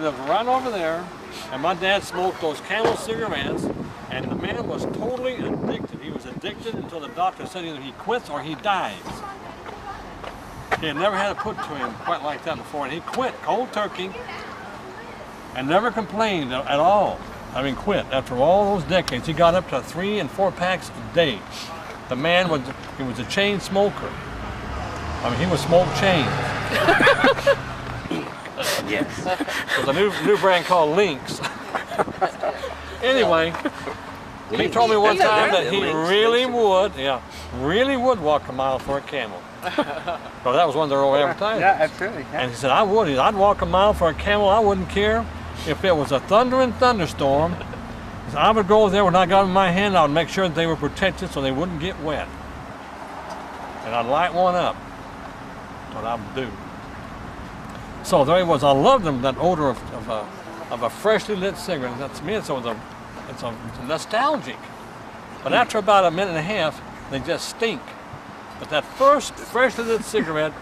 lived right over there, and my dad smoked those Camel cigarettes, and the man was totally addicted. He was addicted until the doctor said either he quits or he dies. He had never had it put to him quite like that before, and he quit cold turkey and never complained at all. I mean, quit. After all those decades, he got up to 3 and 4 packs a day. The man was, he was a chain smoker. I mean, he would smoke chains. Yes. There's a new brand called Lynx. Anyway, he told me one time that he really would walk a mile for a camel. Well, that was one of their old advertisements. Yeah, absolutely. Yeah. And he said, I would. I'd walk a mile for a camel. I wouldn't care if it was a thundering thunderstorm. He said, I would go there when I got them in my hand. I would make sure that they were protected so they wouldn't get wet. And I'd light one up. That's what I would do. So there he was. I loved them, that odor of a freshly lit cigarette. That, to me, it's nostalgic. But after about a minute and a half, they just stink. But that first freshly lit cigarette,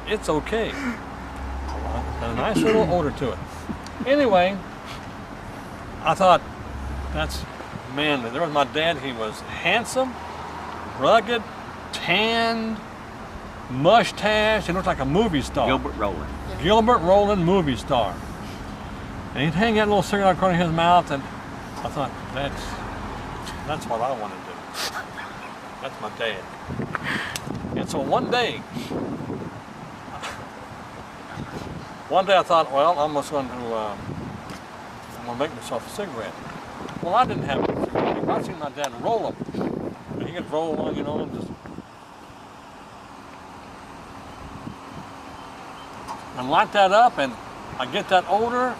it's okay. Got a nice little odor to it. Anyway, I thought, that's manly. There was my dad. He was handsome, rugged, tanned, mustache. He looked like a movie star. Gilbert Rowland. Gilbert Rowland, movie star. And he'd hang that little cigarette across his mouth, and I thought, that's what I want to do. That's my dad. And so one day I thought, well, I'm just going to make myself a cigarette. Well, I didn't have a cigarette. I seen my dad roll them. And he could roll one, you know, and just. And light that up, and I get that odor,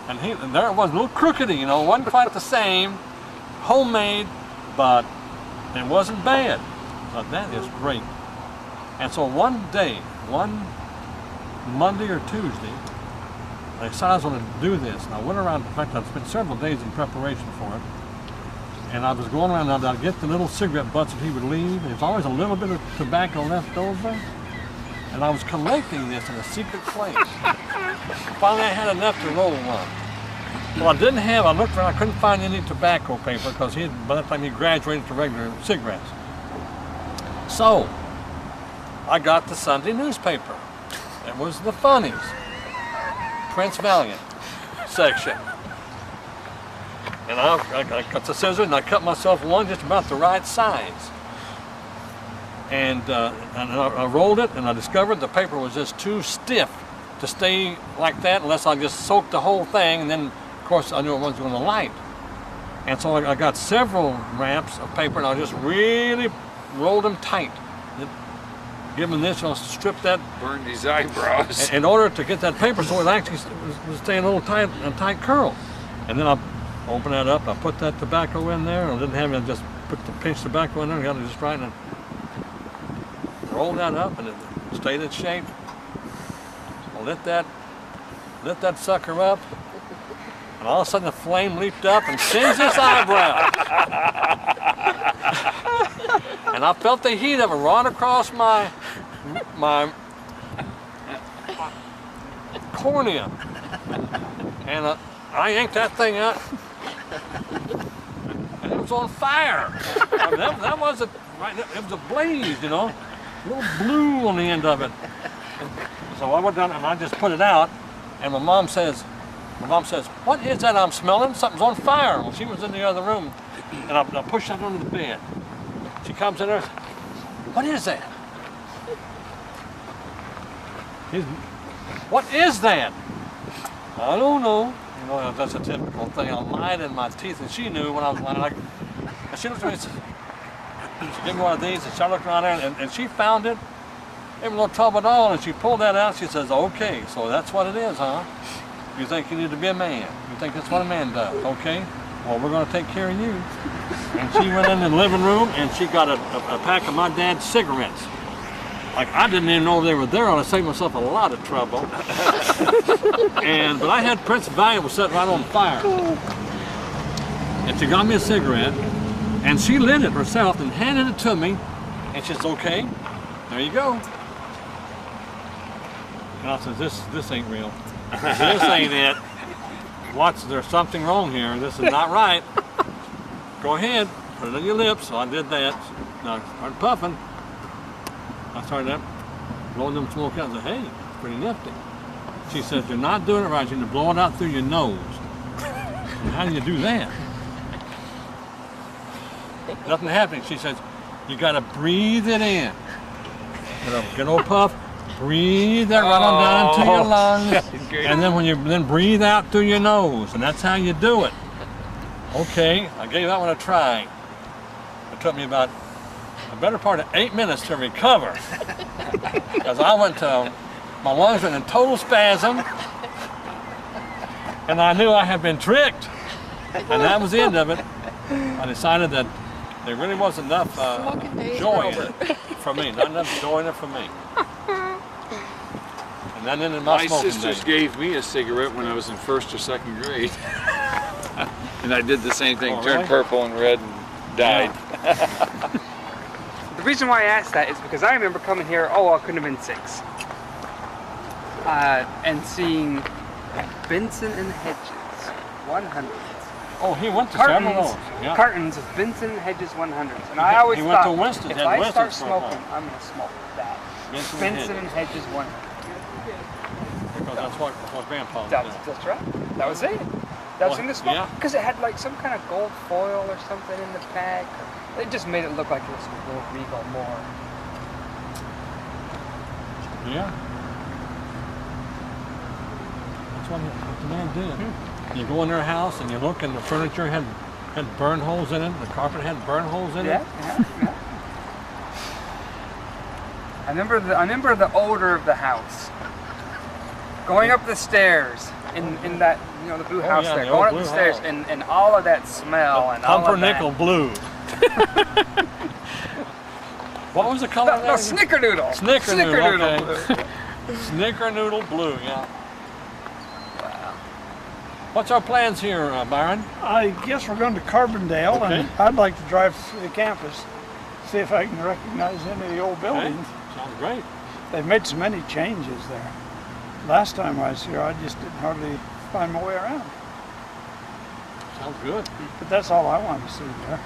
and there it was, a little crookedy, you know, wasn't quite the same, homemade, but it wasn't bad. But that is great. And so one day, one Monday or Tuesday, I decided I was going to do this. And I went around, in fact, I spent several days in preparation for it. And I was going around, and I'd get the little cigarette butts that he would leave. There's always a little bit of tobacco left over. And I was collecting this in a secret place. Finally, I had enough to roll one. Well, I looked around, I couldn't find any tobacco paper because by that time he graduated to regular cigarettes. So, I got the Sunday newspaper. It was the funnies, Prince Valiant section. And I got the scissors and I cut myself one just about the right size. And I rolled it, and I discovered the paper was just too stiff to stay like that unless I just soaked the whole thing, and then, of course, I knew it wasn't going to light. And so I got several wraps of paper, and I just really rolled them tight. Give him this, I'll strip that. Burned his eyebrows. In order to get that paper so it actually was staying a little tight, a tight curl. And then I open that up, I put that tobacco in there, and I didn't have it, just put the pinch tobacco in there, and got it just right, and roll that up, and it stayed in shape. I lit that sucker up, and all of a sudden the flame leaped up and singed this eyebrow. And I felt the heat of it run across my cornea. And I yanked that thing out, and it was on fire. I mean, that wasn't right. It was a blaze, you know. A little blue on the end of it. So I went down and I just put it out, and my mom says, what is that I'm smelling? Something's on fire. Well, she was in the other room, and I pushed that under the bed. She comes in there, what is that? What is that? I don't know. You know, that's a typical thing. I lied in my teeth, and she knew when I was lying. And she looked at me and said, she gave me one of these, and she looked around there, and she found it. There was no trouble at all, and she pulled that out. She says, okay, so that's what it is, huh? You think you need to be a man. You think that's what a man does, okay? Well, we're going to take care of you. And she went in the living room, and she got a pack of my dad's cigarettes. Like, I didn't even know they were there. I saved myself a lot of trouble. But I had Prince Valiant was sitting right on fire. And she got me a cigarette, and she lit it herself and handed it to me. And she says, okay, there you go. And I said, this ain't real. This ain't it. Watch, there's something wrong here. This is not right. Go ahead, put it on your lips. So I did that. Now I started puffing. I started blowing them smoke out. I said, hey, it's pretty nifty. She says, you're not doing it right. You need to blow it out through your nose. And how do you do that? Nothing happening. She says, you got to breathe it in. Get a good puff. Breathe that right on down into your lungs. And then when you breathe out through your nose. And that's how you do it. Okay, I gave that one a try. It took me about a better part of 8 minutes to recover. Because I went to, my lungs went in total spasm. And I knew I had been tricked. And that was the end of it. I decided that there really wasn't enough joy in it for me. Not enough joy in it for me. And then ended my smoking sisters days. gave me a cigarette when I was in 1st or 2nd grade. And I did the same thing, turned purple and red and died. Yeah. The reason why I asked that is because I remember coming here, I couldn't have been 6. And seeing Benson and Hedges 100s. Oh, he went to several of those. Yeah. Cartons of Benson and Hedges 100s. And I always thought, to Winston, if I start smoking, I'm going to smoke that. Benson and Hedges 100. Because that's what Grandpa did. That's right. That was it. That was in the smoke. Because it had like some kind of gold foil or something in the pack. It just made it look like it was a little regal more. Yeah. That's what the man did. You go in their house and you look, and the furniture had burn holes in it. The carpet had burn holes in it. Yeah. I remember the odor of the house. Going up the stairs in that, the blue house there. Going up the stairs and all of that smell and all of that. Pumpernickel blue. What was the color? No, Snickerdoodle. Snickerdoodle blue. Snickerdoodle blue, yeah. What's our plans here, Byron? I guess we're going to Carbondale, and I'd like to drive through the campus, see if I can recognize any of the old buildings. Sounds great. They've made so many changes there. Last time I was here, I just didn't hardly find my way around. Sounds good. But that's all I want to see there.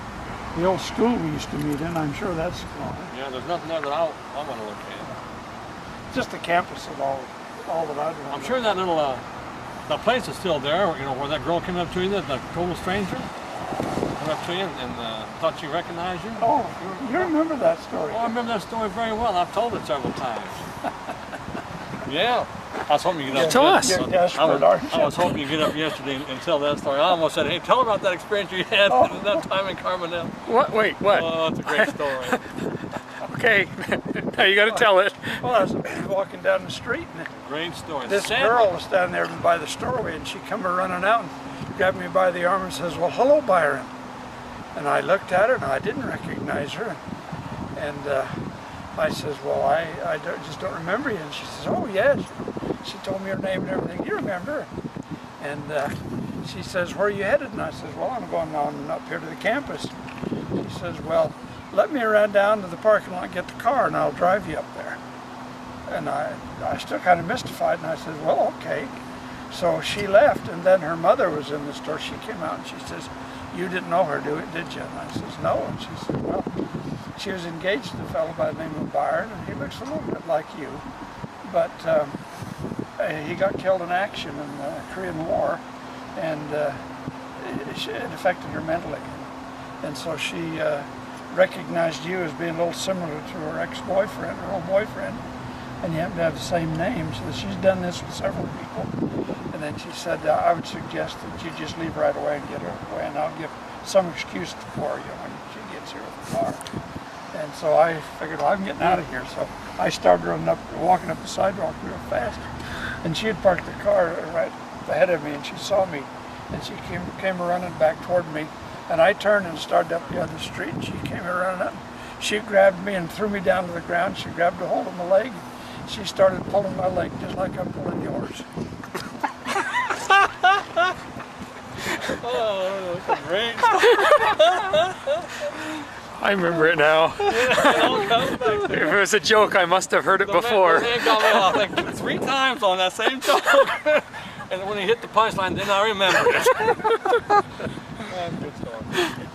The old school we used to meet in, I'm sure that's gone. Yeah, there's nothing there that I want to look at. Just the campus is all that I'd want. I'm sure that little the place is still there, where that girl came up to you, the total stranger, came up to you and thought she recognized you. Oh, you remember that story? Oh, I remember that story very well. I've told it several times. Yeah. I was hoping you get up. Tell us. You're desperate, aren't you? I was hoping you'd get up yesterday and tell that story. I almost said, hey, tell about that experience you had that time in Carbondale. What? Wait, what? Oh, it's a great story. Okay, now you got to tell it. Well, I was walking down the street, and Great story. this girl was standing there by the doorway, and she come running out and grabbed me by the arm and says, well, hello, Byron. And I looked at her, and I didn't recognize her. And I says, well, I just don't remember you. And she says, oh, yes. She told me her name and everything. You remember? And she says, where are you headed? And I says, well, I'm going on up here to the campus. She says, well, let me run down to the parking lot and get the car, and I'll drive you up there. And I still kind of mystified, and I said, well, okay. So she left, and then her mother was in the store. She came out, and she says, you didn't know her, did you? And I says, no. And she said, well, she was engaged to a fellow by the name of Byron, and he looks a little bit like you. But he got killed in action in the Korean War, and it affected her mentally. And so she recognized you as being a little similar to her ex-boyfriend, her old boyfriend, and you happen to have the same name. So she's done this with several people. And then she said, I would suggest that you just leave right away and get her away, and I'll give some excuse for you when she gets here with the car. And so I figured, well, I'm getting out of here. So I started walking up the sidewalk real fast. And she had parked the car right ahead of me, and she saw me, and she came running back toward me. And I turned and started up the other street, and she came running up. She grabbed me and threw me down to the ground. She grabbed a hold of my leg. She started pulling my leg just like I'm pulling yours. Oh, that's a great I remember it now. story. If it was a joke, I must have heard it before. The man got me off like 3 times on that same joke. And when he hit the punchline, then I remembered it. Good story.